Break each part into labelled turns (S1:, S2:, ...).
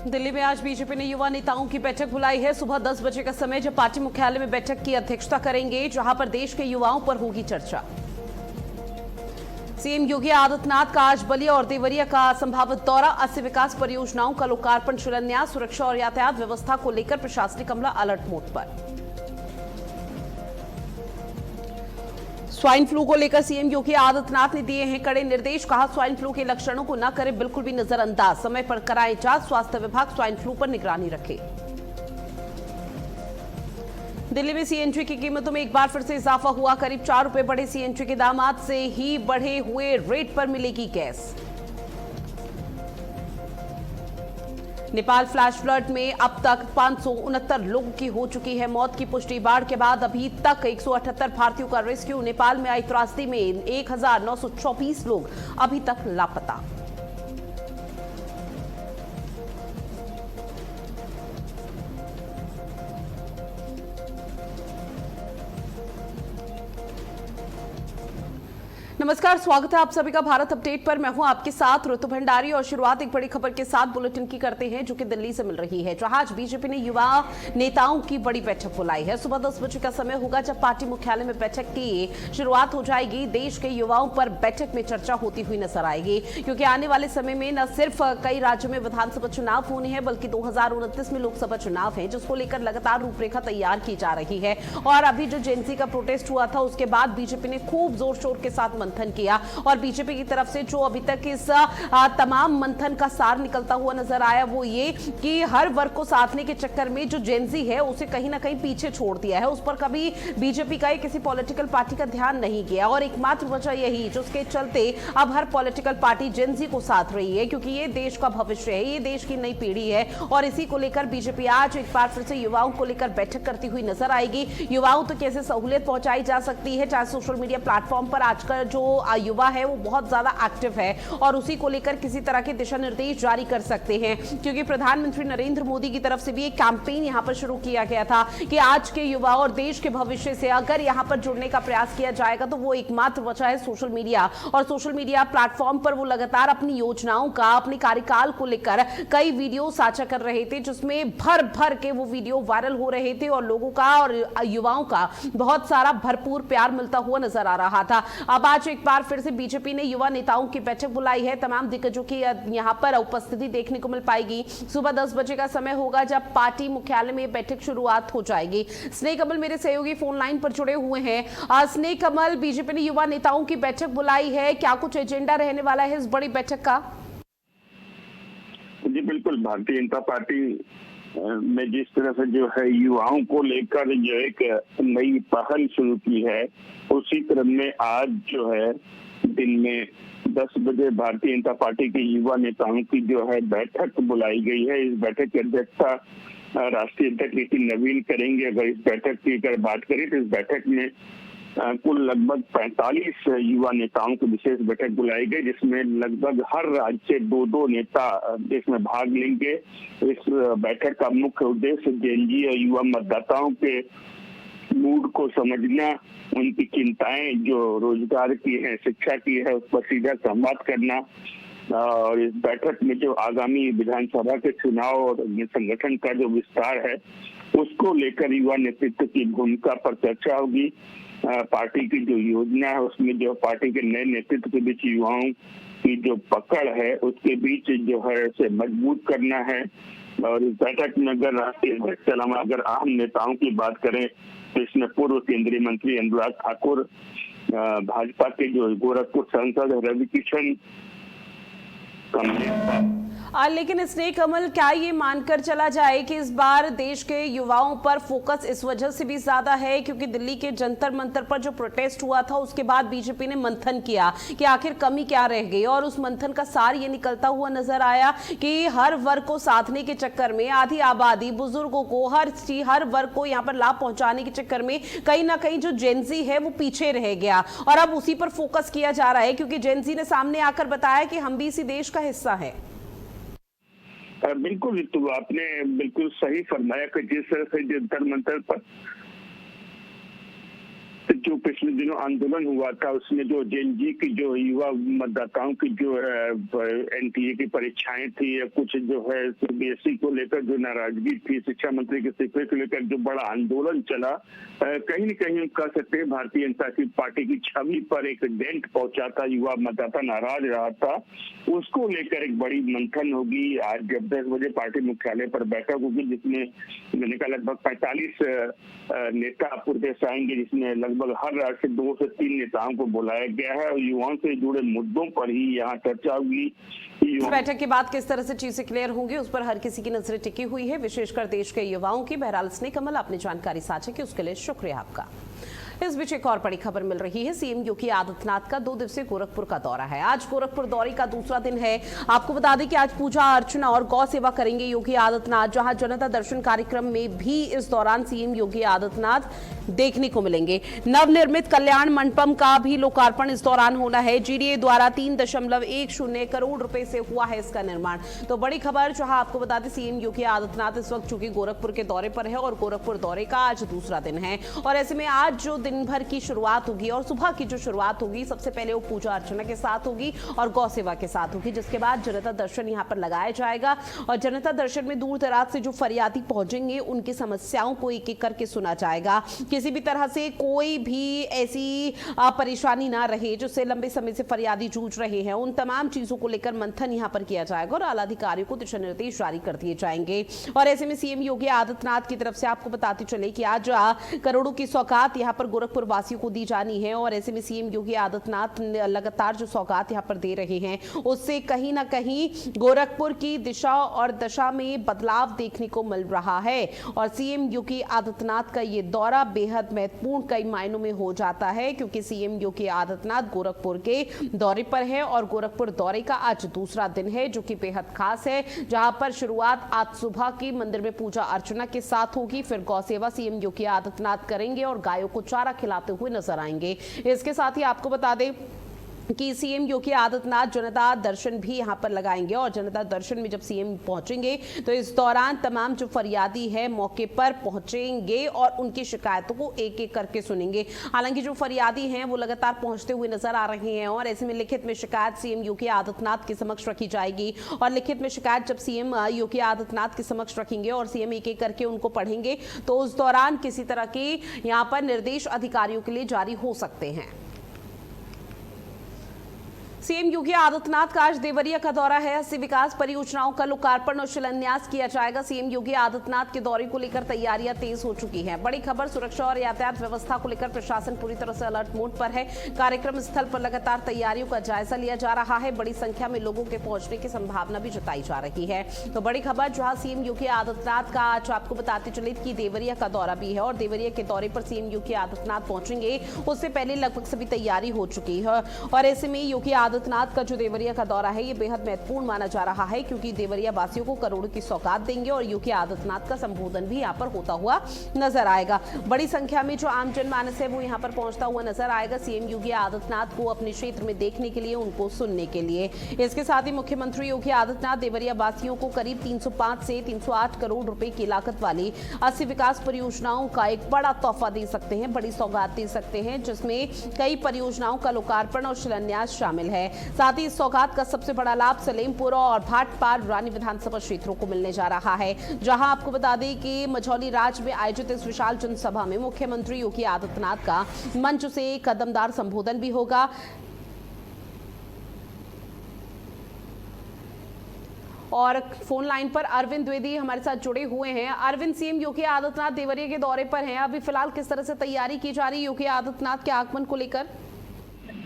S1: दिल्ली में आज बीजेपी ने युवा नेताओं की बैठक बुलाई है। सुबह 10 बजे का समय जब पार्टी मुख्यालय में बैठक की अध्यक्षता करेंगे, जहां पर देश के युवाओं पर होगी चर्चा। सीएम योगी आदित्यनाथ का आज बलिया और देवरिया का संभावित दौरा। 80 विकास परियोजनाओं का लोकार्पण, शिलान्यास। सुरक्षा और यातायात व्यवस्था को लेकर प्रशासनिक अमला अलर्ट मोड पर। स्वाइन फ्लू को लेकर सीएम योगी आदित्यनाथ ने दिए हैं कड़े निर्देश। कहा, स्वाइन फ्लू के लक्षणों को न करें बिल्कुल भी नजरअंदाज, समय पर कराएं जांच। स्वास्थ्य विभाग स्वाइन फ्लू पर निगरानी रखे। दिल्ली में सीएनजी की कीमतों में एक बार फिर से इजाफा हुआ। करीब 4 रुपए बढ़े सीएनजी के दाम। आज से ही बढ़े हुए रेट पर मिलेगी गैस। नेपाल फ्लैश फ्लड में अब तक 569 लोगों की हो चुकी है मौत की पुष्टि। बाढ़ के बाद अभी तक 178 भारतीयों का रेस्क्यू। नेपाल में आई त्रासदी में 1924 लोग अभी तक लापता। नमस्कार, स्वागत है आप सभी का भारत अपडेट पर। मैं हूं आपके साथ ऋतु भंडारी और शुरुआत एक बड़ी खबर के साथ बुलेटिन की करते हैं, जो कि दिल्ली से मिल रही है, जहां आज बीजेपी ने युवा नेताओं की बड़ी बैठक बुलाई है। सुबह 10 बजे का समय होगा जब पार्टी मुख्यालय में बैठक की शुरुआत हो जाएगी। देश के युवाओं पर बैठक में चर्चा होती हुई नजर आएगी, क्योंकि आने वाले समय में न सिर्फ कई राज्यों में विधानसभा चुनाव होने हैं, बल्कि 2029 में लोकसभा चुनाव है, जिसको लेकर लगातार रूपरेखा तैयार की जा रही है। और अभी जो जेएनजी का प्रोटेस्ट हुआ था, उसके बाद बीजेपी ने खूब जोर शोर के साथ मंथन किया। और बीजेपी की तरफ से जो अभी तक इस तमाम मंथन का सार निकलता हुआ नजर आया, वो ये कि हर वर्ग को साधने के चक्कर में जो जेएनजी है उसे कहीं ना कहीं पीछे छोड़ दिया है। उस पर कभी बीजेपी का किसी पॉलिटिकल पार्टी का ध्यान नहीं गया, और एकमात्र वजह यही जिसके चलते अब हर पॉलिटिकल पार्टी जेएनजी को साथ रही है, क्योंकि ये देश का भविष्य है, ये देश की नई पीढ़ी है। और इसी को लेकर बीजेपी आज एक बार फिर से युवाओं को लेकर बैठक करती हुई नजर आएगी। युवाओं तक कैसे सहूलियत पहुंचाई जा सकती है, चाहे सोशल मीडिया प्लेटफॉर्म पर आजकल जो युवा है वो बहुत ज्यादा एक्टिव है, और उसी को लेकर किसी तरह के दिशा निर्देश जारी कर सकते हैं, क्योंकि प्रधानमंत्री नरेंद्र मोदी की तरफ से भी एक कैंपेन यहां पर शुरू किया गया था कि आज के युवा और देश के भविष्य से अगर यहां पर जुड़ने का प्रयास किया जाएगा तो वो एकमात्र वजह है सोशल मीडिया। और सोशल मीडिया प्लेटफॉर्म पर वो लगातार अपनी योजनाओं का, अपने कार्यकाल को लेकर कई वीडियो साझा कर रहे थे, जिसमें भर भर के वो वीडियो वायरल हो रहे थे और लोगों का और युवाओं का बहुत सारा भरपूर प्यार मिलता हुआ नजर आ रहा था। अब आज एक बार फिर से बीजेपी ने युवा नेताओं की बैठक बुलाई है। तमाम दिग्गजों की यहां पर उपस्थिति देखने को मिल पाएगी। सुबह 10 बजे का समय होगा जब पार्टी मुख्यालय में बैठक शुरुआत हो जाएगी। स्नेह कमल मेरे सहयोगी फोन लाइन पर जुड़े हुए हैं। स्नेह कमल, बीजेपी ने युवा नेताओं की बैठक बुलाई है, क्या कुछ एजेंडा रहने वाला है इस बड़ी बैठक का?
S2: जी बिल्कुल, भारतीय जनता पार्टी में जिस तरह से जो है युवाओं को लेकर जो एक नई पहल शुरू की है, उसी क्रम में आज जो है दिन में 10 बजे भारतीय जनता पार्टी के युवा नेताओं की जो है बैठक बुलाई गई है। इस बैठक की अध्यक्षता राष्ट्रीय अध्यक्ष नितिन नवीन करेंगे। अगर इस बैठक की अगर बात करें तो इस बैठक में कुल लगभग 45 युवा नेताओं की विशेष बैठक बुलाई गई, जिसमें लगभग हर राज्य से 2-2 नेता इसमें भाग लेंगे। इस बैठक का मुख्य उद्देश्य जेएनजी और युवा मतदाताओं के मूड को समझना, उनकी चिंताएं जो रोजगार की है, शिक्षा की है, उस पर सीधा संवाद करना। और इस बैठक में जो आगामी विधानसभा के चुनाव और संगठन का जो विस्तार है, उसको लेकर युवा नेतृत्व की भूमिका पर चर्चा होगी। पार्टी की जो योजना है उसमें जो पार्टी के नए नेतृत्व के बीच युवाओं की जो पकड़ है उसके बीच जो है उसे मजबूत करना है। और इस बैठक में अगर राष्ट्रीय अध्यक्ष के अलावा अगर आम नेताओं की बात करें तो इसमें पूर्व केंद्रीय मंत्री अनुराग ठाकुर, भाजपा के जो गोरखपुर सांसद रवि किशन,
S1: लेकिन स्नेह कमल, क्या ये मानकर चला जाए कि इस बार देश के युवाओं पर फोकस इस वजह से भी ज्यादा है क्योंकि दिल्ली के जंतर मंतर पर जो प्रोटेस्ट हुआ था उसके बाद बीजेपी ने मंथन किया कि आखिर कमी क्या रह गई, और उस मंथन का सार ये निकलता हुआ नजर आया कि हर वर्ग को साधने के चक्कर में, आधी आबादी, बुजुर्गों को, हर वर्ग को यहाँ पर लाभ पहुंचाने के चक्कर में कहीं ना कहीं जो जेएनजी है वो पीछे रह गया, और अब उसी पर फोकस किया जा रहा है क्योंकि जेएनजी ने सामने आकर बताया कि हम भी इसी देश का हिस्सा है।
S2: बिल्कुल, तो आपने बिल्कुल सही फरमाया कि जिस तरह से जंतर मंतर पर जो पिछले दिनों आंदोलन हुआ था उसमें जो जेएनजी की जो युवा मतदाताओं की जो एनटीए की परीक्षाएं थी या कुछ जो है सीबीएसई को लेकर जो नाराजगी थी, शिक्षा मंत्री के इस्तीफे को लेकर जो बड़ा आंदोलन चला, कहीं न कहीं कह सकते हैं भारतीय जनता पार्टी की छवि पर एक डेंट पहुंचा था। युवा मतदाता नाराज रहा था, उसको लेकर एक बड़ी मंथन होगी। आज जब 10 बजे पार्टी मुख्यालय पर बैठक होगी जिसमें मैंने कहा लगभग 45 नेता प्रदेश आएंगे, जिसमें लगभग हर राज्य से 2 से 3 नेताओं को बुलाया गया है और युवाओं से जुड़े मुद्दों पर ही यहाँ चर्चा होगी।
S1: इस बैठक के बाद किस तरह से चीजें क्लियर होंगी उस पर हर किसी की नजरें टिकी हुई है, विशेषकर देश के युवाओं की। बहरहाल स्नेह कमल अपनी जानकारी साझा की, उसके लिए शुक्रिया आपका। इस बीच एक और बड़ी खबर मिल रही है। सीएम योगी आदित्यनाथ का 2 दिवसीय गोरखपुर का दौरा है। आज गोरखपुर दौरे का दूसरा दिन है। आपको बता दें कि आज पूजा अर्चना और गौ सेवा करेंगे योगी आदित्यनाथ, जहां जनता दर्शन कार्यक्रम में भी इस दौरान सीएम योगी आदित्यनाथ देखने को मिलेंगे। नवनिर्मित कल्याण मंडपम का भी लोकार्पण इस दौरान होना है। जीडीए द्वारा 3.10 करोड़ रुपए से हुआ है इसका निर्माण। तो बड़ी खबर, जहां आपको बता दें सीएम योगी आदित्यनाथ इस वक्त चूंकि गोरखपुर के दौरे पर है और गोरखपुर दौरे का आज दूसरा दिन है, और ऐसे में आज जो दिन भर की शुरुआत होगी और सुबह की जो शुरुआत होगी, सबसे पहले वो पूजा अर्चना के साथ होगी और गौ सेवा के साथ होगी, जिसके बाद जनता दर्शन यहां पर लगाया जाएगा। और जनता दर्शन में दूर दराज से जो फरियादी पहुंचेंगे उनकी समस्याओं को एक एक करके सुना जाएगा। किसी भी तरह से कोई भी ऐसी परेशानी ना रहे जिससे लंबे समय से फरियादी जूझ रहे हैं, उन तमाम चीजों को लेकर मंथन यहां पर किया जाएगा और आला अधिकारियों को दिशा निर्देश जारी कर दिए जाएंगे। और ऐसे में सीएम योगी आदित्यनाथ की तरफ से आपको बताते चले कि आज करोड़ों की सौगात यहां पर गोरखपुर वासियों को दी जानी है, और ऐसे में सीएम योगी आदित्यनाथ लगातार जो सौगात यहां पर दे रहे हैं उससे कहीं ना कहीं गोरखपुर की दिशा और दशा में बदलाव देखने को मिल रहा है। और सीएम योगी आदित्यनाथ का ये दौरा बेहद महत्वपूर्ण कई मायनों में हो जाता है, क्योंकि सीएम योगी आदित्यनाथ गोरखपुर के दौरे पर है और गोरखपुर दौरे का आज दूसरा दिन है जो कि बेहद खास है, जहां पर शुरुआत आज सुबह की मंदिर में पूजा अर्चना के साथ होगी, फिर गौ सेवा सीएम योगी आदित्यनाथ करेंगे और गायों को चारा खिलाते हुए नजर आएंगे। इसके साथ ही आपको बता दें कि सीएम योगी आदित्यनाथ जनता दर्शन भी यहां पर लगाएंगे, और जनता दर्शन में जब सीएम पहुंचेंगे तो इस दौरान तमाम जो फरियादी है मौके पर पहुंचेंगे और उनकी शिकायतों को एक एक करके सुनेंगे। हालांकि जो फरियादी हैं वो लगातार पहुंचते हुए नजर आ रहे हैं, और ऐसे में लिखित में शिकायत सीएम योगी आदित्यनाथ के समक्ष रखी जाएगी, और लिखित में शिकायत जब सीएम योगी आदित्यनाथ के समक्ष रखेंगे और सीएम एक एक करके उनको पढ़ेंगे तो उस दौरान किसी तरह के यहां पर निर्देश अधिकारियों के लिए जारी हो सकते हैं। सीएम योगी आदित्यनाथ का आज देवरिया का दौरा है। 80 विकास परियोजनाओं का लोकार्पण और शिलान्यास किया जाएगा। सीएम योगी आदित्यनाथ के दौरे को लेकर तैयारियां तेज हो चुकी हैं। बड़ी खबर, सुरक्षा और यातायात व्यवस्था को लेकर प्रशासन पूरी तरह से अलर्ट मोड पर है। कार्यक्रम स्थल पर लगातार तैयारियों का जायजा लिया जा रहा है। बड़ी संख्या में लोगों के पहुंचने की संभावना भी जताई जा रही है। तो बड़ी खबर, जहां सीएम योगी आदित्यनाथ का आज आपको बताते चले कि देवरिया का दौरा भी है, और देवरिया के दौरे पर सीएम योगी आदित्यनाथ पहुंचेंगे उससे पहले लगभग सभी तैयारी हो चुकी है। और ऐसे में योगी आदित्यनाथ का जो देवरिया का दौरा है ये बेहद महत्वपूर्ण माना जा रहा है, क्योंकि देवरिया वासियों को करोड़ों की सौगात देंगे और योगी आदित्यनाथ का संबोधन भी यहाँ पर होता हुआ नजर आएगा। बड़ी संख्या में जो आम जनमानस है वो यहाँ पर पहुंचता हुआ नजर आएगा सीएम योगी आदित्यनाथ को अपने क्षेत्र में देखने के लिए, उनको सुनने के लिए। इसके साथ ही मुख्यमंत्री योगी आदित्यनाथ देवरिया वासियों को करीब 305 से 308 करोड़ रुपए की लागत वाली 80 विकास परियोजनाओं का एक बड़ा तोहफा दे सकते हैं, बड़ी सौगात दे सकते हैं, जिसमें कई परियोजनाओं का लोकार्पण और शिलान्यास शामिल है। साथ ही इस सौगात का सबसे बड़ा लाभ सलेमपुर और भाटपार रानी विधानसभा क्षेत्रों को मिलने जा रहा है, जहां आपको बता दें कि मझौली राज में आयोजित इस विशाल जनसभा में मुख्यमंत्री योगी आदित्यनाथ का मंच से कदमदार संबोधन भी होगा। और फोन लाइन पर अरविंद द्विवेदी हमारे साथ जुड़े हुए हैं। अरविंद, सीएम योगी आदित्यनाथ देवरिया के दौरे पर हैं, अभी फिलहाल किस तरह से तैयारी की जा रही है योगी आदित्यनाथ के आगमन को लेकर?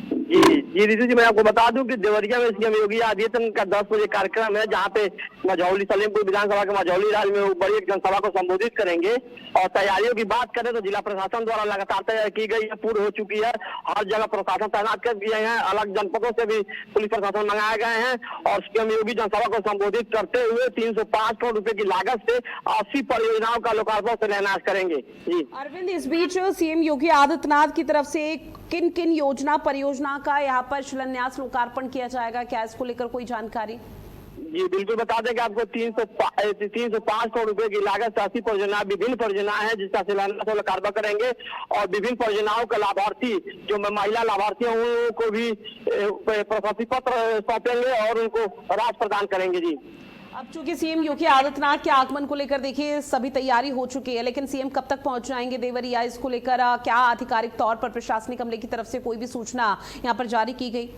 S3: जी रितु जी, मैं आपको बता दूं कि देवरिया में सीएम योगी आदित्यनाथ का 10 बजे कार्यक्रम है, जहां पे मझौली सलेमपुर विधानसभा के मझौली राज में वो बड़ी एक जनसभा को संबोधित करेंगे। और तैयारियों की बात करें तो जिला प्रशासन द्वारा लगातार तैयारी की गई है, पूर्ण हो चुकी है। हर जगह प्रशासन तैनात कर दिए हैं, अलग जनपदों से भी पुलिस प्रशासन मंगाए गए हैं, और सीएम योगी जनसभा को संबोधित करते हुए 305 करोड़ रुपए की लागत से 80 परियोजनाओं का लोकार्पण शिलान्यास करेंगे। जी
S1: अरविंद, इस बीच सीएम योगी आदित्यनाथ की तरफ से किन किन योजना परियोजना का यहाँ पर शिलान्यास लोकार्पण किया जाएगा, क्या इसको लेकर कोई जानकारी?
S3: जी बिल्कुल बता दें कि आपको 305 करोड़ रुपए की लागत से 80 परियोजना विभिन्न परियोजनाएं हैं जिसका शिलान्यास और लोकार्पण करेंगे और विभिन्न परियोजनाओं के लाभार्थी जो महिला लाभार्थी हैं उनको भी प्रशस्ति पत्र सौंपेंगे और उनको राशि प्रदान करेंगे। जी
S1: अब चूंकि सीएम योगी आदित्यनाथ के आगमन को लेकर देखिए सभी तैयारी हो चुकी है, लेकिन सीएम कब तक पहुंच जाएंगे देवरिया, इसको लेकर क्या आधिकारिक तौर पर प्रशासनिक अमले की तरफ से कोई भी सूचना यहां पर जारी की गई?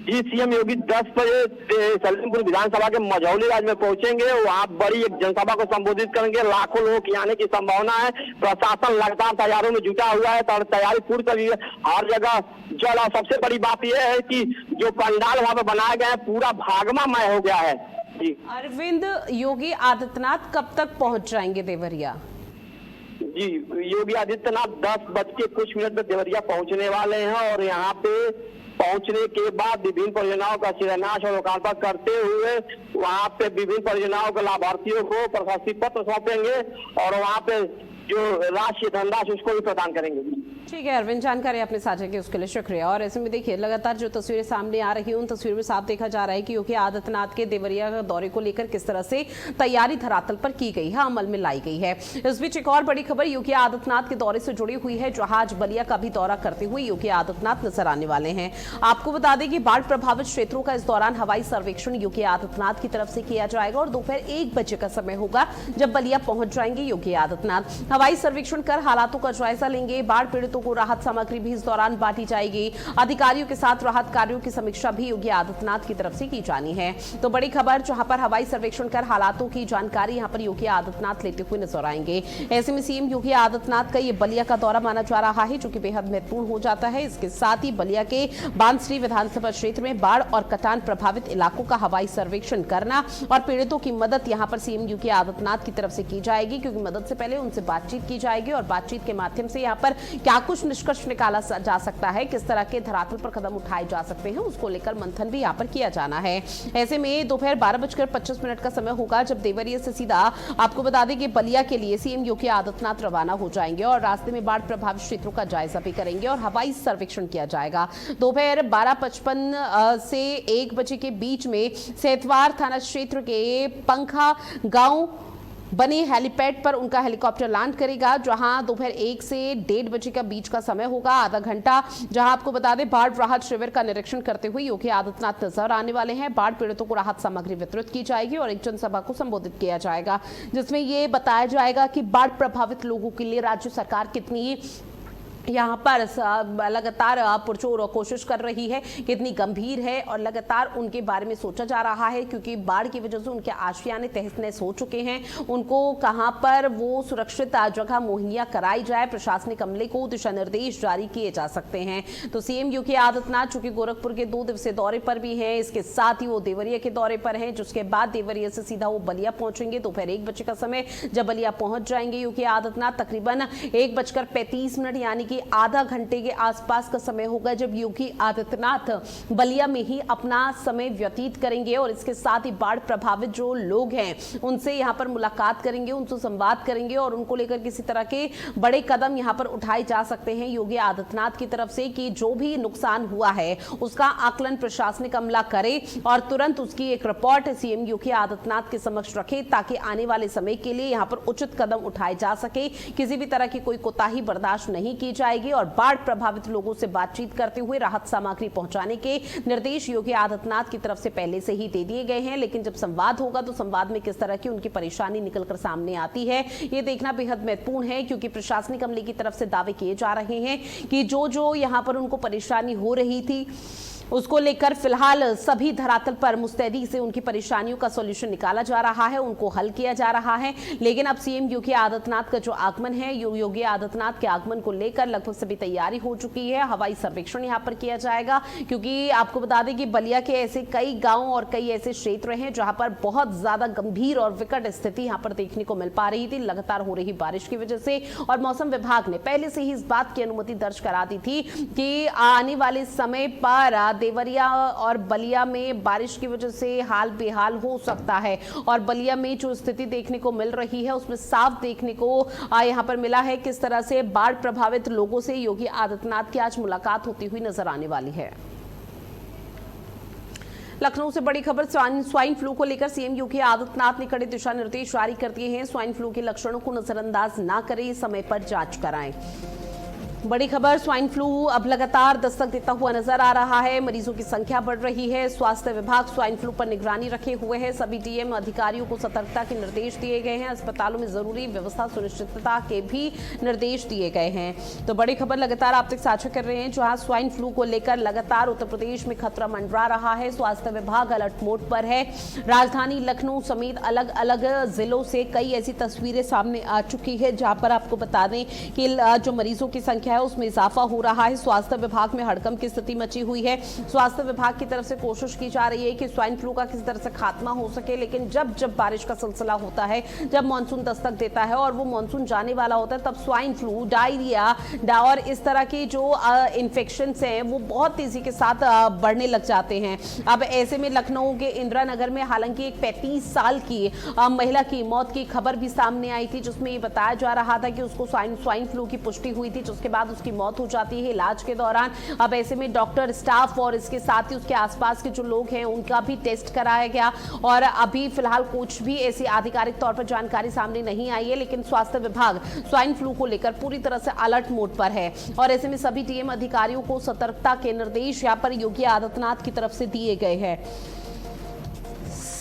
S3: जी सीएम योगी 10 बजे सलेमपुर विधानसभा के मझौली राज में पहुंचेंगे। वहां बड़ी एक जनसभा को संबोधित करेंगे। लाखों लोगों की आने की संभावना है। प्रशासन लगातार तैयारियों में जुटा हुआ है, तैयारी पूरी कर ली है हर जगह जल। और सबसे बड़ी बात यह है कि जो पंडाल वहां पर बनाया गया है पूरा भागमामय हो गया है। जी
S1: अरविंद, योगी आदित्यनाथ कब तक पहुंच जाएंगे देवरिया?
S3: जी योगी आदित्यनाथ 10 बज के कुछ मिनट में देवरिया पहुंचने वाले हैं और यहाँ पे पहुंचने के बाद विभिन्न परियोजनाओं का शिलान्यास और लोकार्पण करते हुए वहां पे विभिन्न परियोजनाओं के लाभार्थियों को प्रशस्ति पत्र सौंपेंगे और वहां पे जो राशि धनराशि उसको भी प्रदान करेंगे।
S1: ठीक है अरविंद, जानकारी आपने साझा की उसके लिए शुक्रिया। और ऐसे में देखिए लगातार जो तस्वीरें सामने आ रही हैं उन तस्वीरों में साफ देखा जा रहा है कि योगी आदित्यनाथ के देवरिया दौरे को लेकर किस तरह से तैयारी धरातल पर की गई है, अमल में लाई गई है। इस बीच एक और बड़ी खबर योगी आदित्यनाथ के दौरे से जुड़ी हुई है, जहां आज बलिया का भी दौरा करते हुए योगी आदित्यनाथ नजर आने वाले हैं। आपको बता दें कि बाढ़ प्रभावित क्षेत्रों का इस दौरान हवाई सर्वेक्षण योगी आदित्यनाथ की तरफ से किया जाएगा और दोपहर 1 बजे का समय होगा जब बलिया पहुंच जाएंगे योगी आदित्यनाथ। हवाई सर्वेक्षण कर हालातों का जायजा लेंगे। बाढ़ पीड़ितों को राहत सामग्री भी इस दौरान बांटी जाएगी। अधिकारियों के साथ राहत कार्यों की समीक्षा भी योगी आदित्यनाथ की तरफ से की जानी है। तो बड़ी खबर, जहां पर हवाई सर्वेक्षण कर हालातों की जानकारी यहां पर योगी आदित्यनाथ लेते हुए नजर आएंगे। ऐसे में सीएम योगी आदित्यनाथ का ये बलिया का दौरा माना जा रहा है, जो कि बेहद महत्वपूर्ण हो जाता है। इसके साथ ही बलिया के बांसरी विधानसभा क्षेत्र में बाढ़ और कटान प्रभावित इलाकों का हवाई सर्वेक्षण करना और पीड़ितों की मदद यहां पर सीएम योगी आदित्यनाथ की तरफ से की जाएगी, क्योंकि मदद से पहले उनसे बातचीत की जाएगी और बातचीत के माध्यम से यहां पर क्या कुछ निष्कर्ष निकाला जा सकता है, किस तरह के धरातल पर कदम उठाए जा सकते हैं, उसको लेकर मंथन भी यहां पर किया जाना है। ऐसे में दोपहर 12:25 का समय होगा जब देवरिया से सीधा आपको बता दें कि बलिया के लिए सीएम योगी आदित्यनाथ रवाना हो जाएंगे और रास्ते में बाढ़ प्रभावित क्षेत्रों का जायजा भी करेंगे और हवाई सर्वेक्षण किया जाएगा। दोपहर 12:55 से 1 बजे के बीच में सेतवार थाना क्षेत्र के पंखा गांव बने हेलीपैड पर उनका हेलीकॉप्टर लैंड करेगा, जहां दोपहर 1 से 1:30 बजे का बीच का समय होगा, आधा घंटा, जहां आपको बता दें बाढ़ राहत शिविर का निरीक्षण करते हुए योगी आदित्यनाथ नजर आने वाले हैं। बाढ़ पीड़ितों को राहत सामग्री वितरित की जाएगी और एक जनसभा को संबोधित किया जाएगा, जिसमें यह बताया जाएगा कि बाढ़ प्रभावित लोगों के लिए राज्य सरकार कितनी यहाँ पर लगातार पुरजोर कोशिश कर रही है, कितनी गंभीर है और लगातार उनके बारे में सोचा जा रहा है, क्योंकि बाढ़ की वजह से उनके आशियाने तहस नहस हो चुके हैं। उनको कहां पर वो सुरक्षित जगह मुहैया कराई जाए, प्रशासनिक अमले को दिशा निर्देश जारी किए जा सकते हैं। तो सीएम योगी आदित्यनाथ चूंकि गोरखपुर के 2 दिवसीय दौरे पर भी हैं, इसके साथ ही वो देवरिया के दौरे पर हैं, जिसके बाद देवरिया से सीधा वो बलिया पहुंचेंगे। दोपहर 1 बजे का समय जब बलिया पहुंच जाएंगे योगी आदित्यनाथ, तकरीबन 1:35 यानी कि आधा घंटे के आसपास का समय होगा जब योगी आदित्यनाथ बलिया में ही अपना समय व्यतीत करेंगे और इसके साथ ही बाढ़ प्रभावित जो लोग हैं उनसे यहां पर मुलाकात करेंगे, उनसे संवाद करेंगे और उनको लेकर किसी तरह के बड़े कदम यहां पर उठाए जा सकते हैं योगी आदित्यनाथ की तरफ से, कि जो भी नुकसान हुआ है उसका आकलन प्रशासनिक अमला करे और तुरंत उसकी एक रिपोर्ट सीएम योगी आदित्यनाथ के समक्ष रखे, ताकि आने वाले समय के लिए यहां पर उचित कदम उठाए जा सके। किसी भी तरह की कोई कोताही बर्दाश्त नहीं की जाएगी और बाढ़ प्रभावित लोगों से बातचीत करते हुए राहत सामग्री पहुंचाने के निर्देश योगी आदित्यनाथ की तरफ से पहले से ही दे दिए गए हैं। लेकिन जब संवाद होगा तो संवाद में किस तरह की उनकी परेशानी निकलकर सामने आती है, यह देखना बेहद महत्वपूर्ण है, क्योंकि प्रशासनिक अमले की तरफ से दावे किए जा रहे हैं कि जो यहां पर उनको परेशानी हो रही थी उसको लेकर फिलहाल सभी धरातल पर मुस्तैदी से उनकी परेशानियों का सॉल्यूशन निकाला जा रहा है, उनको हल किया जा रहा है। लेकिन अब सीएम योगी आदित्यनाथ का जो आगमन है, योगी आदित्यनाथ के आगमन को लेकर लगभग सभी तैयारी हो चुकी है। हवाई सर्वेक्षण यहां पर किया जाएगा, क्योंकि आपको बता दें कि बलिया के ऐसे कई गांव और कई ऐसे क्षेत्र हैं जहां पर बहुत ज्यादा गंभीर और विकट स्थिति यहां पर देखने को मिल पा रही थी लगातार हो रही बारिश की वजह से। और मौसम विभाग ने पहले से ही इस बात की अनुमति दर्ज करा दी थी कि आने वाले समय पर देवरिया और बलिया में बारिश की वजह से हाल बेहाल हो सकता है। और बलिया में जो स्थिति देखने को मिल रही है उसमें साफ देखने को यहां पर मिला है किस तरह से बाढ़ प्रभावित लोगों से योगी आदित्यनाथ की आज मुलाकात होती हुई नजर आने वाली है। लखनऊ से बड़ी खबर, स्वाइन फ्लू को लेकर सीएम योगी आदित्यनाथ ने कड़े दिशा निर्देश जारी कर दिए हैं। स्वाइन फ्लू के लक्षणों को नजरअंदाज ना करें, समय पर जांच कराएं। बड़ी खबर, स्वाइन फ्लू अब लगातार दस्तक देता हुआ नजर आ रहा है। मरीजों की संख्या बढ़ रही है। स्वास्थ्य विभाग स्वाइन फ्लू पर निगरानी रखे हुए है। सभी डीएम अधिकारियों को सतर्कता के निर्देश दिए गए हैं। अस्पतालों में जरूरी व्यवस्था सुनिश्चितता के भी निर्देश दिए गए हैं। तो बड़ी खबर लगातार आप तक साझा कर रहे हैं, जहां स्वाइन फ्लू को लेकर लगातार उत्तर प्रदेश में खतरा मंडरा रहा है। स्वास्थ्य विभाग अलर्ट मोड पर है। राजधानी लखनऊ समेत अलग अलग जिलों से कई ऐसी तस्वीरें सामने आ चुकी है, जहां पर आपको बता दें कि जो मरीजों की संख्या है उसमें इजाफा हो रहा है। स्वास्थ्य विभाग में हड़कंप की स्थिति मची हुई है। स्वास्थ्य विभाग की तरफ से कोशिश की जा रही है कि स्वाइन फ्लू का किसी तरह से खात्मा हो सके, लेकिन जब जब बारिश का सिलसिला होता है, जब मानसून दस्तक देता है और वो मानसून जाने वाला होता है, तब स्वाइन फ्लू, डायरिया और इस तरह की जो इन्फेक्शंस हैं वो बहुत तेजी के साथ बढ़ने लग जाते हैं। अब ऐसे में लखनऊ के इंदिरा नगर में हालांकि एक 35 साल की महिला की मौत की खबर भी सामने आई थी, जिसमें ये बताया जा रहा था कि उसको स्वाइन फ्लू की पुष्टि हुई थी, जिसके बाद उसकी मौत हो जाती है इलाज के दौरान। अब ऐसे में डॉक्टर, स्टाफ और इसके साथ ही उसके आसपास के जो लोग हैं उनका भी टेस्ट कराया गया और अभी फिलहाल कुछ भी ऐसी आधिकारिक तौर पर जानकारी सामने नहीं आई है, लेकिन स्वास्थ्य विभाग स्वाइन फ्लू को लेकर पूरी तरह से अलर्ट मोड पर है और ऐसे में सभी डीएम अधिकारियों को सतर्कता के निर्देश यहां पर योगी आदित्यनाथ की तरफ से दिए गए हैं।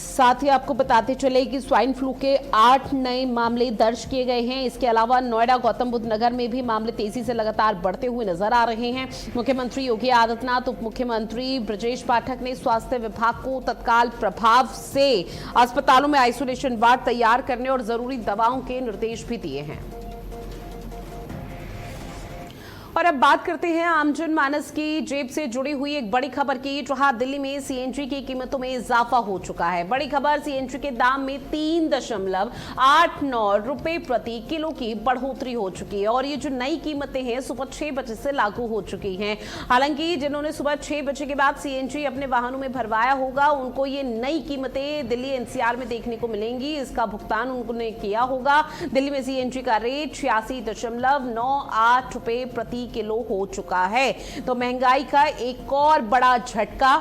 S1: साथ ही आपको बताते चले कि स्वाइन फ्लू के 8 नए मामले दर्ज किए गए हैं। इसके अलावा नोएडा, गौतम बुद्ध नगर में भी मामले तेजी से लगातार बढ़ते हुए नजर आ रहे हैं। मुख्यमंत्री योगी आदित्यनाथ, उप मुख्यमंत्री ब्रजेश पाठक ने स्वास्थ्य विभाग को तत्काल प्रभाव से अस्पतालों में आइसोलेशन वार्ड तैयार करने और जरूरी दवाओं के निर्देश भी दिए हैं। और अब बात करते हैं आम जनमानस की जेब से जुड़ी हुई एक बड़ी खबर की, जहां दिल्ली में सीएनजी की कीमतों में इजाफा हो चुका है। बड़ी खबर, सीएनजी के दाम में 3.89 रुपए प्रति किलो की बढ़ोतरी हो चुकी है और ये जो नई कीमतें हैं सुबह 6 बजे से लागू हो चुकी हैं। हालांकि जिन्होंने सुबह 6 बजे के बाद सीएनजी अपने वाहनों में भरवाया होगा, उनको ये नई कीमतें दिल्ली एनसीआर में देखने को मिलेंगी। इसका भुगतान उन्होंने किया होगा। दिल्ली में सीएनजी का रेट 86.98 रुपए प्रति किलो हो चुका है। तो महंगाई का एक और बड़ा झटका।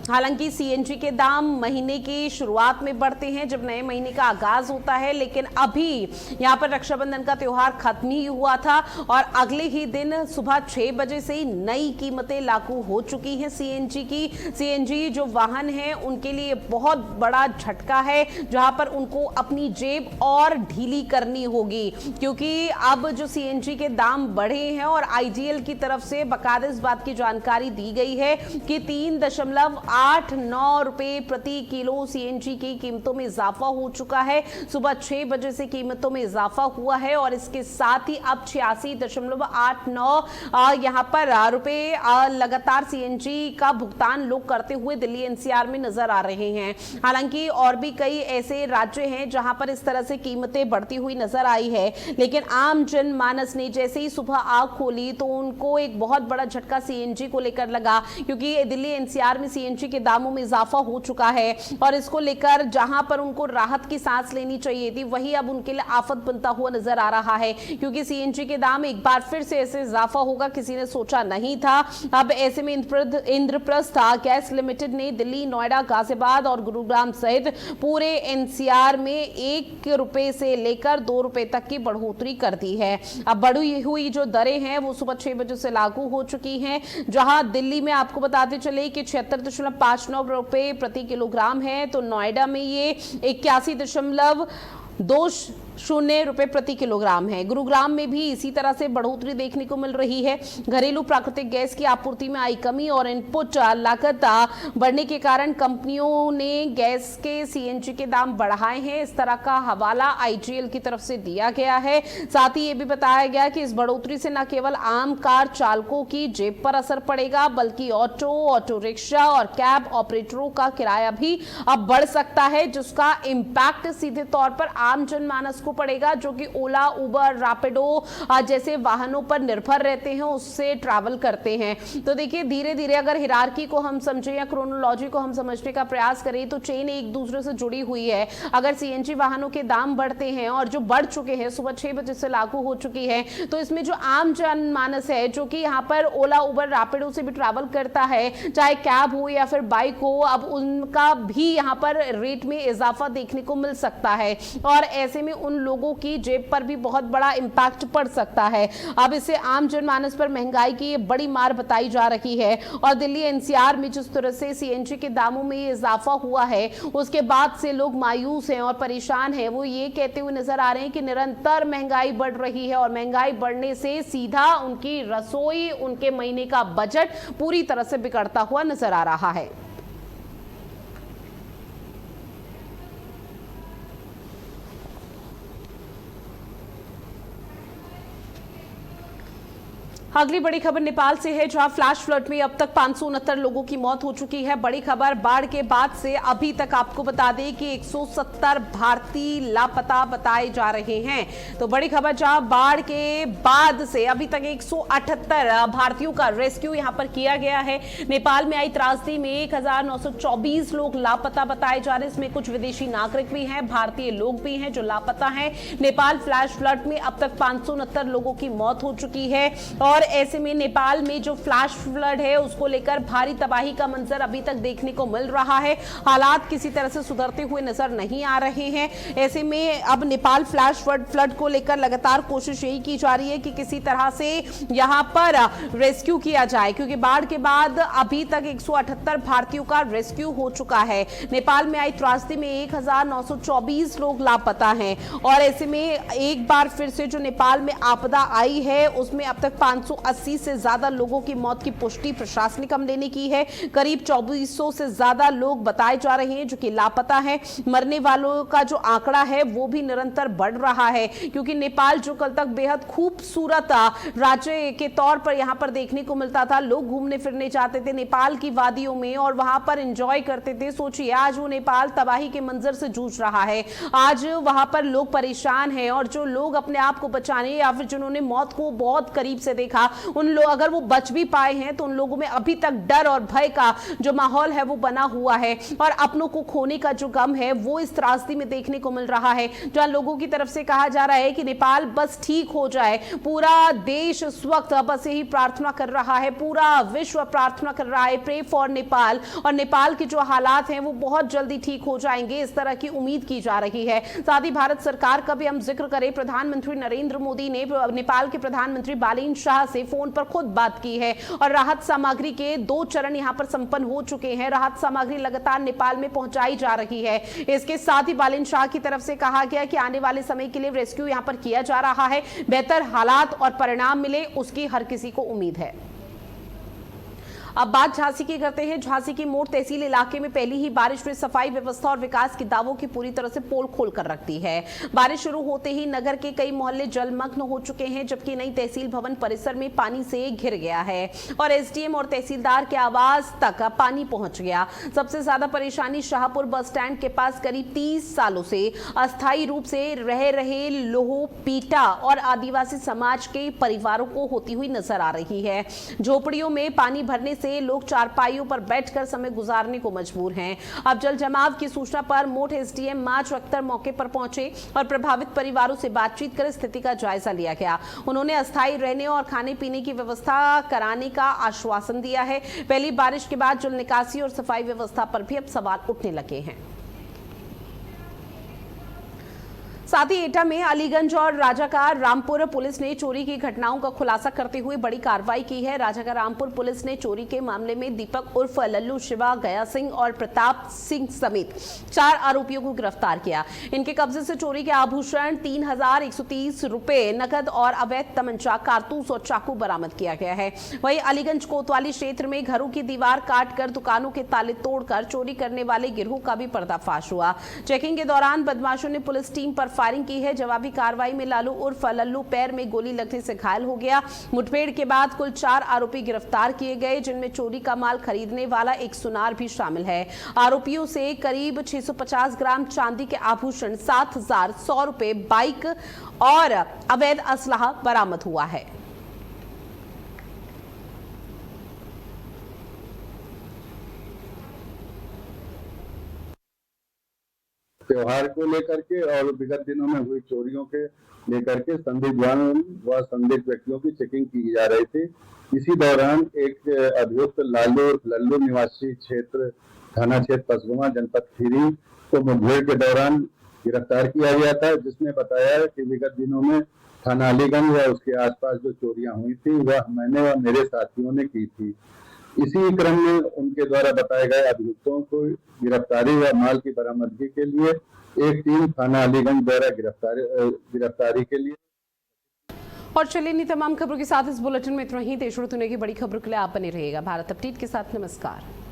S1: हालांकि सीएनजी के दाम महीने की शुरुआत में बढ़ते हैं जब नए महीने का आगाज होता है, लेकिन अभी यहां पर रक्षाबंधन का त्योहार खत्म ही हुआ था और अगले ही दिन सुबह 6 बजे से ही नई कीमतें लागू हो चुकी हैं सीएनजी की। सीएनजी जो वाहन है उनके लिए बहुत बड़ा झटका है, जहां पर उनको अपनी जेब और ढीली करनी होगी, क्योंकि अब जो सीएनजी के दाम बढ़े हैं और आईजीएल की तरफ से बाकायदा इस बात की जानकारी दी गई है कि 3.89 रुपए प्रति किलो सीएनजी की कीमतों में इजाफा हो चुका है। सुबह 6 बजे से कीमतों में इजाफा हुआ है और इसके साथ ही अब 86.89 यहां पर रुपए लगातार सीएनजी का भुगतान लोग करते हुए दिल्ली एनसीआर में नजर आ रहे हैं। हालांकि और भी कई ऐसे राज्य हैं जहां पर इस तरह से कीमतें बढ़ती हुई नजर आई है, लेकिन आम जनमानस ने जैसे ही सुबह आंख खोली तो उनको एक बहुत बड़ा झटका सीएनजी को लेकर लगा, क्योंकि दिल्ली एनसीआर में सीएनजी के दामों में इजाफा हो चुका है और इसको लेकर जहां पर उनको राहत की सांस लेनी चाहिए थी, वही अब उनके लिए आफत बनता हुआ नजर आ रहा है, क्योंकि सीएनजी के दाम एक बार फिर से ऐसे इजाफा होगा किसी ने सोचा नहीं था। अब ऐसे में इंद्रप्रस्थ गैस लिमिटेड ने दिल्ली, नोएडा, गाजियाबाद और गुरुग्राम सहित पूरे एनसीआर में 1 रुपए से लेकर 2 रुपए तक की बढ़ोतरी कर दी है। अब बढ़ी हुई जो दरें हैं वो सुबह 6 बजे से लागू हो चुकी हैं, जहां दिल्ली में आपको बताते चले कि 76.59 रुपए प्रति किलोग्राम है, तो नोएडा में ये 81.20 रुपए प्रति किलोग्राम है। गुरुग्राम में भी इसी तरह से बढ़ोतरी देखने को मिल रही है। घरेलू प्राकृतिक गैस की आपूर्ति में आई कमी और इनपुट लागत बढ़ने के कारण कंपनियों ने गैस के सीएनजी के दाम बढ़ाए हैं। इस तरह का हवाला आईजीएल की तरफ से दिया गया है। साथ ही ये भी बताया गया कि इस बढ़ोतरी से न केवल आम कार चालकों की जेब पर असर पड़ेगा, बल्कि ऑटो रिक्शा और कैब ऑपरेटरों का किराया भी अब बढ़ सकता है, जिसका इम्पैक्ट सीधे तौर पर आम जनमानस को पड़ेगा जो कि ओला, उबर, रैपिडो जैसे वाहनों पर निर्भर रहते हैं, उससे ट्रैवल करते हैं। तो देखिए धीरे धीरे अगर हिरार्की को हम समझें या क्रोनोलॉजी को हम समझने का प्रयास करें तो चेन एक दूसरे से जुड़ी हुई है। अगर सीएनजी वाहनों के दाम बढ़ते हैं और जो बढ़ चुके हैं, सुबह 6 बजे से लागू हो चुकी है, तो इसमें जो आम जनमानस है जो कि यहाँ पर ओला, उबर, रैपिडो से भी ट्रैवल करता है, चाहे कैब हो या फिर बाइक हो, अब उनका भी यहाँ पर रेट में इजाफा देखने को मिल सकता है और ऐसे में उन लोगों की जेब पर भी बहुत बड़ा इंपैक्ट पड़ सकता है। अब इससे आम जनमानस पर महंगाई की बड़ी मार बताई जा रही है और दिल्ली एनसीआर में जिस तरह से सीएनजी के दामों में इजाफा हुआ है उसके बाद से लोग मायूस हैं और परेशान हैं। वो ये कहते हुए नजर आ रहे हैं कि निरंतर महंगाई बढ़ रही है और महंगाई बढ़ने से सीधा उनकी रसोई, उनके महीने का बजट पूरी तरह से बिगड़ता हुआ नजर आ रहा है। अगली बड़ी खबर नेपाल से है जहां फ्लैश फ्लड में अब तक 569 लोगों की मौत हो चुकी है। बड़ी खबर बाढ़ के बाद से अभी तक आपको बता दें कि 170 भारतीय लापता बताए जा रहे हैं। तो बड़ी खबर जहां बाढ़ के बाद से अभी तक 178 भारतीयों का रेस्क्यू यहां पर किया गया है। नेपाल में आई त्रासदी में 1924 लोग लापता बताए जा रहे हैं। इसमें कुछ विदेशी नागरिक भी हैं, भारतीय लोग भी हैं जो लापता हैं। नेपाल फ्लैश फ्लड में अब तक 569 लोगों की मौत हो चुकी है और ऐसे में नेपाल में जो फ्लैश फ्लड है उसको लेकर भारी तबाही का मंजर अभी तक देखने को मिल रहा है। हालात किसी तरह से सुधरते हुए नजर नहीं आ रहे हैं। ऐसे में अब नेपाल फ्लैश फ्लड को लेकर लगातार कोशिश यही की जा रही है कि किसी तरह से यहां पर रेस्क्यू किया जाए, क्योंकि बाढ़ के बाद अभी तक 178 भारतीयों का रेस्क्यू हो चुका है। नेपाल में आई त्रासदी में 1924 लोग लापता हैं और ऐसे में एक बार फिर से जो नेपाल में आपदा आई है उसमें अब तक 580 से ज्यादा लोगों की मौत की पुष्टि प्रशासनिक अमले ने की है। करीब 2400 से ज्यादा लोग बताए जा रहे हैं जो कि लापता हैं। मरने वालों का जो आंकड़ा है वो भी निरंतर बढ़ रहा है, क्योंकि नेपाल जो कल तक बेहद खूबसूरत राज्य के तौर पर यहां पर देखने को मिलता था, लोग घूमने फिरने जाते थे नेपाल की वादियों में और वहां पर एंजॉय करते थे। सोचिए आज वो नेपाल तबाही के मंजर से जूझ रहा है। आज वहां पर लोग परेशान हैं और जो लोग अपने आप को बचाने या फिर जिन्होंने मौत को बहुत करीब से देखा उन लोग अगर वो बच भी पाए हैं तो उन लोगों में अभी तक डर और भय का जो माहौल है वो बना हुआ है और अपनों को खोने का जो गम है वो इस त्रासदी में देखने को मिल रहा है। जहां लोगों की तरफ से कहा जा रहा है कि नेपाल बस ठीक हो जाए। पूरा देश इस वक्त बस यही प्रार्थना कर रहा है, पूरा विश्व प्रार्थना कर रहा है, प्रे फॉर नेपाल, और नेपाल के जो हालात हैं वो बहुत जल्दी ठीक हो जाएंगे, इस तरह की उम्मीद की जा रही है। साथ ही भारत सरकार का भी हम जिक्र करें, प्रधानमंत्री नरेंद्र मोदी ने नेपाल के प्रधानमंत्री बालेन शाह से फोन पर खुद बात की है और राहत सामग्री के 2 चरण यहां पर संपन्न हो चुके हैं। राहत सामग्री लगातार नेपाल में पहुंचाई जा रही है। इसके साथ ही बालेन शाह की तरफ से कहा गया कि आने वाले समय के लिए रेस्क्यू यहां पर किया जा रहा है। बेहतर हालात और परिणाम मिले उसकी हर किसी को उम्मीद है। अब बात झांसी की करते हैं। झांसी की मोड़ तहसील इलाके में पहली ही बारिश में सफाई व्यवस्था और विकास के दावों की पूरी तरह से पोल खोल कर रख दी है। बारिश शुरू होते ही नगर के कई मोहल्ले जलमग्न हो चुके हैं, जबकि नई तहसील भवन परिसर में पानी से घिर गया है और एसडीएम और तहसीलदार के आवास तक पानी पहुंच गया। सबसे ज्यादा परेशानी शाहपुर बस स्टैंड के पास करीब 30 सालों से अस्थायी रूप से रह रहे लोहोपीटा और आदिवासी समाज के परिवारों को होती हुई नजर आ रही है। झोपड़ियों में पानी भरने से लोग चारपाइयों पर बैठकर समय गुजारने को मजबूर हैं। अब जल जमाव की सूचना पर मोट एसडीएम माज अख्तर मौके पर पहुंचे और प्रभावित परिवारों से बातचीत कर स्थिति का जायजा लिया गया। उन्होंने अस्थायी रहने और खाने पीने की व्यवस्था कराने का आश्वासन दिया है। पहली बारिश के बाद जल निकासी और सफाई व्यवस्था पर भी अब सवाल उठने लगे हैं। साथ ही एटा में अलीगंज और राजाकार रामपुर पुलिस ने चोरी की घटनाओं का खुलासा करते हुए बड़ी कार्रवाई की है। राजाकार रामपुर पुलिस ने चोरी के मामले में दीपक उर्फ लल्लू शिवा, गया सिंह और प्रताप सिंह समेत 4 आरोपियों को गिरफ्तार किया। इनके कब्जे से चोरी के आभूषण, 3130 रुपए नकद और अवैध तमंचा, कारतूस और चाकू बरामद किया गया है। वहीं अलीगंज कोतवाली क्षेत्र में घरों की दीवार काटकर दुकानों के ताले तोड़कर चोरी करने वाले गिरोह का भी पर्दाफाश हुआ। चेकिंग के दौरान बदमाशों ने पुलिस टीम पर फायरिंग की है। जवाबी कार्रवाई में लालू उर्फ लल्लू पैर में गोली लगने से घायल हो गया। मुठभेड़ के बाद कुल 4 आरोपी गिरफ्तार किए गए, जिनमें चोरी का माल खरीदने वाला एक सुनार भी शामिल है। आरोपियों से करीब 650 ग्राम चांदी के आभूषण, 7,100 रुपए, बाइक और अवैध असलहा बरामद हुआ है।
S4: त्योहार को लेकर के और विगत दिनों में हुई चोरियों के लेकर के संदिग्ध व संदिग्ध व्यक्तियों की चेकिंग की जा रही थी। इसी दौरान एक अभियुक्त लल्लू निवासी क्षेत्र थाना क्षेत्र पसगुमा जनपद खीरी को मुठभेड़ के दौरान गिरफ्तार किया गया था, जिसने बताया कि विगत दिनों में थाना अलीगंज व उसके आसपास जो चोरियां हुई थी वह मैंने व मेरे साथियों ने की थी। इसी क्रम में उनके द्वारा बताए गए अभियुक्तों को गिरफ्तारी व माल की बरामदगी के लिए एक टीम थाना अलीगंज द्वारा गिरफ्तारी के लिए।
S1: और चलिए इन तमाम खबरों के साथ इस बुलेटिन में इतना ही। देश और दुनिया की बड़ी खबरों के लिए आप बने रहिएगा भारत अपडेट के साथ। नमस्कार।